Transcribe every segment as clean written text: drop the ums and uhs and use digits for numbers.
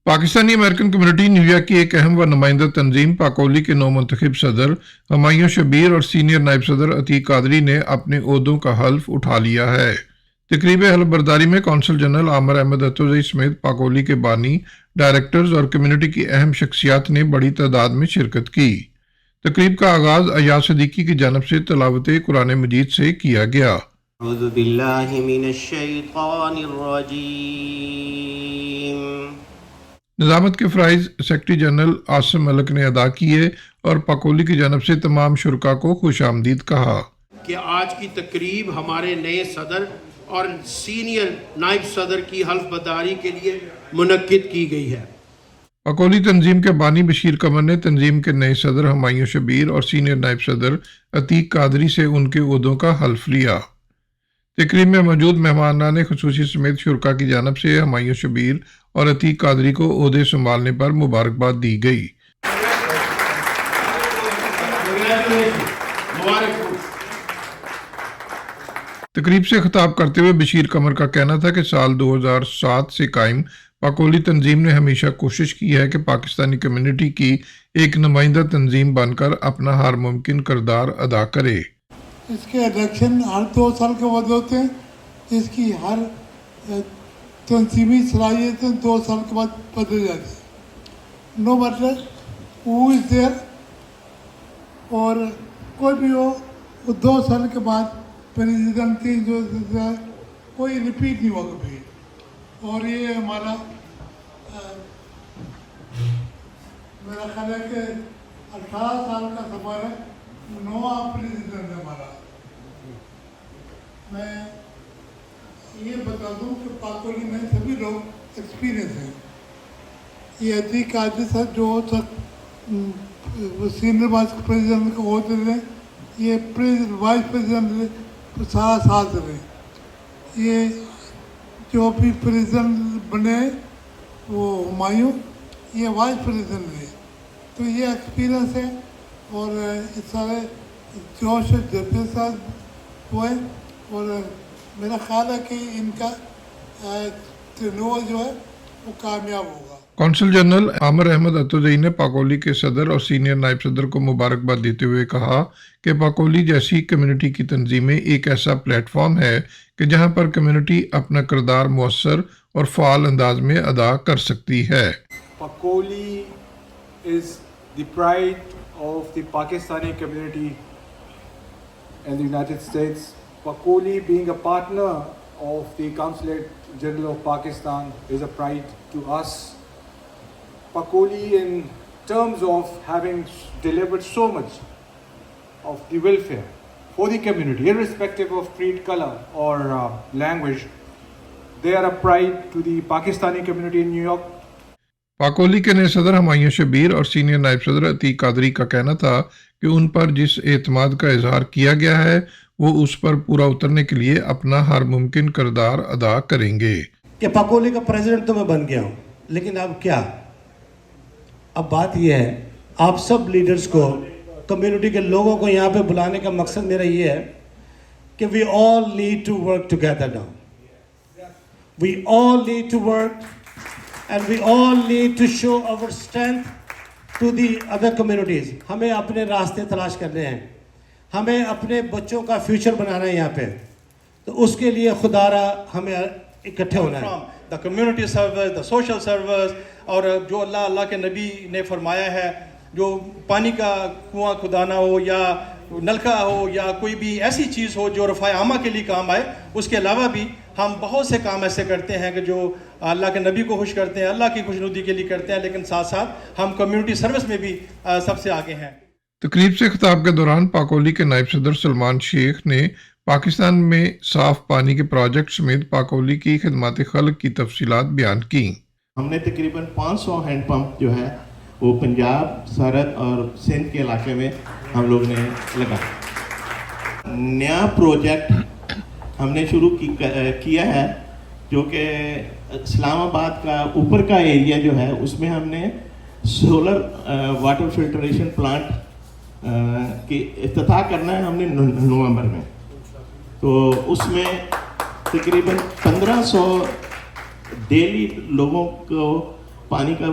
Pakistani American community New York की एक अहम व नुमाइंदा तंजीम पाकोली के नौ मुंतखब सदर हुमायूं शबीर और सीनियर नायब सदर अतीक कादरी ने अपने ओहदों का हल्फ उठा लिया है। तकरीब हल्फ बर्दारी में कौंसल जनरल आमिर अहमद अत्तोज़ई समेत पाकोली के बानी, डायरेक्टर्स और कम्युनिटी की अहम शख्सियात ने बड़ी तादाद में शिरकत की। तकरीब का आगाज अयाज सिद्दीकी की जानब से तिलावत कुरान मजीद से किया गया। निजामत के फ़राइज़ सेक्रेटरी जनरल आसिम मलिक ने अदा किए और पाकोली की जानब से तमाम शुरका को खुश आमदीद कहा कि आज की तकरीब हमारे नए सदर और सीनियर नायब सदर की हल्फ बर्दारी के लिए मुनक्किद की गई है। पाकोली तंजीम के बानी बशीर कमर ने तंजीम के नए सदर हुमायूं शबीर और सीनियर नायब सदर अतीक कादरी से उनके ओहदों का हल्फ लिया। तकरीब में मौजूद मेहमानान खुसूसी समेत शुरका की जानब से हुमायूं शबीर और अतीक कादरी को ओहदे संभालने पर मुबारकबाद दी गई। तकरीब से खिताब करते हुए बशीर कमर का कहना था कि साल 2007 से कायम पाकोली तंजीम ने हमेशा कोशिश की है कि पाकिस्तानी कम्युनिटी की एक नुमाइंदा तंजीम बनकर अपना हर मुमकिन किरदार अदा करे। इसके इलेक्शन हर 2 साल के बाद होते हैं। इसकी हर तंजीमी सलाहियतें 2 साल के बाद बदल जाती है। No matter who is there, और कोई भी हो वो 2 साल के बाद प्रेसिडेंसी जो कोई रिपीट नहीं हुआ कभी। और ये हमारा मेरा ख्याल है कि 18 साल का सफर है, 9वां प्रेसिडेंट है हमारा। मैं ये बता दूं कि पाकोली में सभी लोग एक्सपीरियंस हैं। ये अतीक कादरी साहब जो सीनियर वाइस प्रेसिडेंट को होते रहे, ये वाइस प्रेसिडेंट सारा साथ रहे। ये जो भी प्रेसिडेंट बने वो हुमायूं, ये वाइस प्रेसिडेंट रहे, तो ये एक्सपीरियंस है। और इस सारे जोश जज्बे साथ हुए, और मेरा ख्याल है कि इनका टर्नओवर जो है वो कामयाब होगा। कौंसल जनरल आमिर अहमद अत्तोज़ई ने पाकोली के सदर और सीनियर नायब सदर को मुबारकबाद देते हुए कहा कि पाकोली जैसी कम्युनिटी की तंजीमें एक ऐसा प्लेटफॉर्म है कि जहां पर कम्युनिटी अपना किरदार मुअस्सर और फ़ाल अंदाज में अदा कर सकती है। पाकोली is the pride of the Pakistani community in the United States. Pakoli being a partner of the Consulate General of Pakistan is a pride to us. Pakoli, in terms of having delivered so much of the welfare for the community, irrespective of creed, color or language, they are a pride to the Pakistani community in New York. पाकोली के नए सदर हुमायूं शबीर और senior नायब सदर अतीक कादरी का कहना था कि उन पर जिस एतमाद का इजहार किया गया है वो उस पर पूरा उतरने के लिए अपना हर मुमकिन किरदार अदा करेंगे। कि पाकोली का प्रेसिडेंट तो मैं बन गया हूँ, लेकिन अब क्या, अब बात यह है आप सब लीडर्स को, कम्युनिटी के लोगों को यहाँ पे बुलाने का मकसद मेरा ये है कि we all need to work together now, we all need to work and we all need to show our strength to the other communities. हमें अपने रास्ते तलाश करने हैं, हमें अपने बच्चों का फ्यूचर बनाना है यहाँ पे, तो उसके लिए खुदारा हमें इकट्ठे होना है। The community service, the social service, और जो अल्लाह के नबी ने फरमाया है, जो पानी का कुआं खुदाना हो या नलका हो या कोई भी ऐसी चीज़ हो जो रफ़ाए आमा के लिए काम आए, उसके अलावा भी हम बहुत से काम ऐसे करते हैं कि जो अल्लाह के नबी को खुश करते हैं, अल्लाह की खुशनुदी के लिए करते हैं, लेकिन साथ साथ हम कम्युनिटी सर्विस में भी सबसे आगे हैं। तकरीब से खिताब के दौरान पाकोली के नायब सदर सलमान शेख ने पाकिस्तान में साफ पानी के प्रोजेक्ट समेत पाकोली की खिदमत खल्क की तफसीलात बयान की। हमने तकरीबन 500 हैंडपम्प जो है वो पंजाब, सरहद और सिंध के इलाके में हम लोग ने लगा। नया प्रोजेक्ट हमने शुरू किया है जो कि इस्लामाबाद का ऊपर का एरिया जो है उसमें हमने सोलर वाटर फिल्ट्रेशन प्लांट की इफ्तिताह करना है हमने नवंबर में। तो उसमें तकरीबन 1500 डेली लोगों को पानी का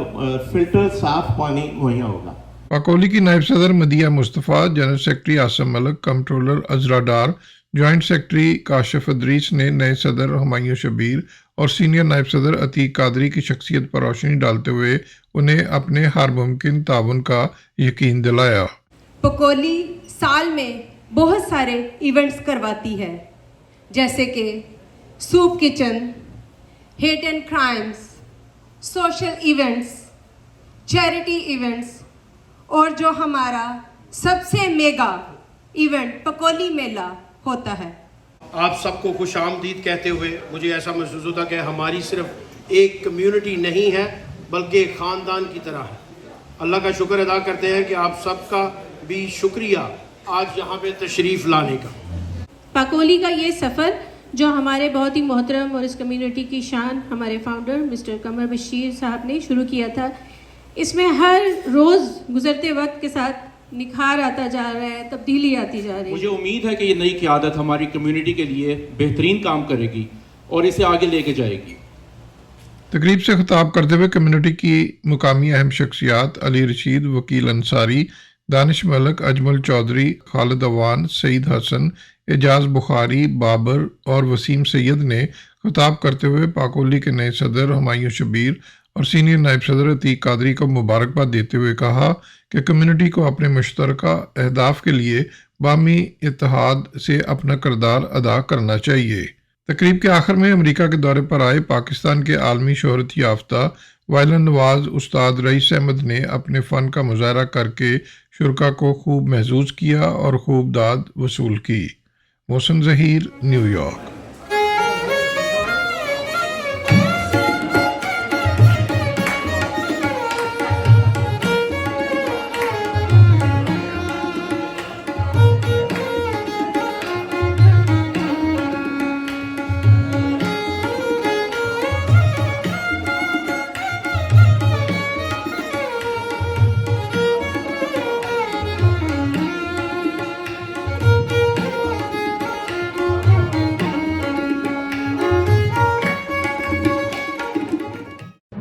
फिल्टर साफ पानी मुहैया होगा। पाकोली की नायब सदर Madiha Mustafa, general secretary Asim Malik, controller Azra Dar, joint secretary Kashif Idrees ने नए सदर हुमायूं शबीर और सीनियर नायब सदर अतीक कादरी की शख्सियत पर रोशनी डालते हुए उन्हें अपने हर मुमकिन ताउन का यकीन दिलाया। पकोली साल में बहुत सारे इवेंट्स करवाती है, जैसे कि soup kitchen, hate and crimes, social events, charity events, और जो हमारा सबसे मेगा इवेंट पकोली मेला होता है। आप सबको खुश आमदीद कहते हुए मुझे ऐसा महसूस होता कि हमारी सिर्फ एक कम्युनिटी नहीं है बल्कि एक ख़ानदान की तरह है। अल्लाह का शुक्र अदा करते हैं कि आप सबका भी शुक्रिया आज यहाँ पे तशरीफ़ लाने का। पाकोली का ये सफ़र जो हमारे बहुत ही मोहतरम और इस कम्युनिटी की शान हमारे फाउंडर मिस्टर कमर बशीर साहब ने शुरू किया था, इसमें हर रोज़ गुजरते वक्त के साथ निखार आता जा रहा है, तब्दीली आती जा रही है। मुझे उम्मीद है कि ये नई क़यादत हमारी कम्युनिटी के लिए बेहतरीन काम करेगी और इसे आगे लेके जाएगी। तकरीब से खिताब करते हुए कम्युनिटी की मुकामी अहम शख्सियात अली रशीद, वकील अंसारी, दानिश मलक, अजमल चौधरी, खालिद अवान, सईद हसन, एजाज बुखारी, बाबर और वसीम सैयद ने खिताब करते हुए पाकोली के नए सदर हुमायूं शबीर और सीनियर नायब सदर अतीक कादरी को मुबारकबाद देते हुए कहा कि कम्युनिटी को अपने मुश्तरका अहदाफ के लिए बामी इत्तेहाद से अपना किरदार अदा करना चाहिए। तकरीब के आखिर में अमेरिका के दौरे पर आए पाकिस्तान के आलमी शोहरत याफ्ता वायलिन नवाज उस्ताद रईस अहमद ने अपने फ़न का मुजाहरा करके शुरका को खूब महसूस किया और खूब दाद वसूल की। Mohsin Zaheer, New York.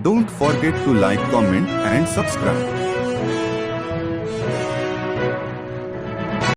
Don't forget to like, comment and subscribe.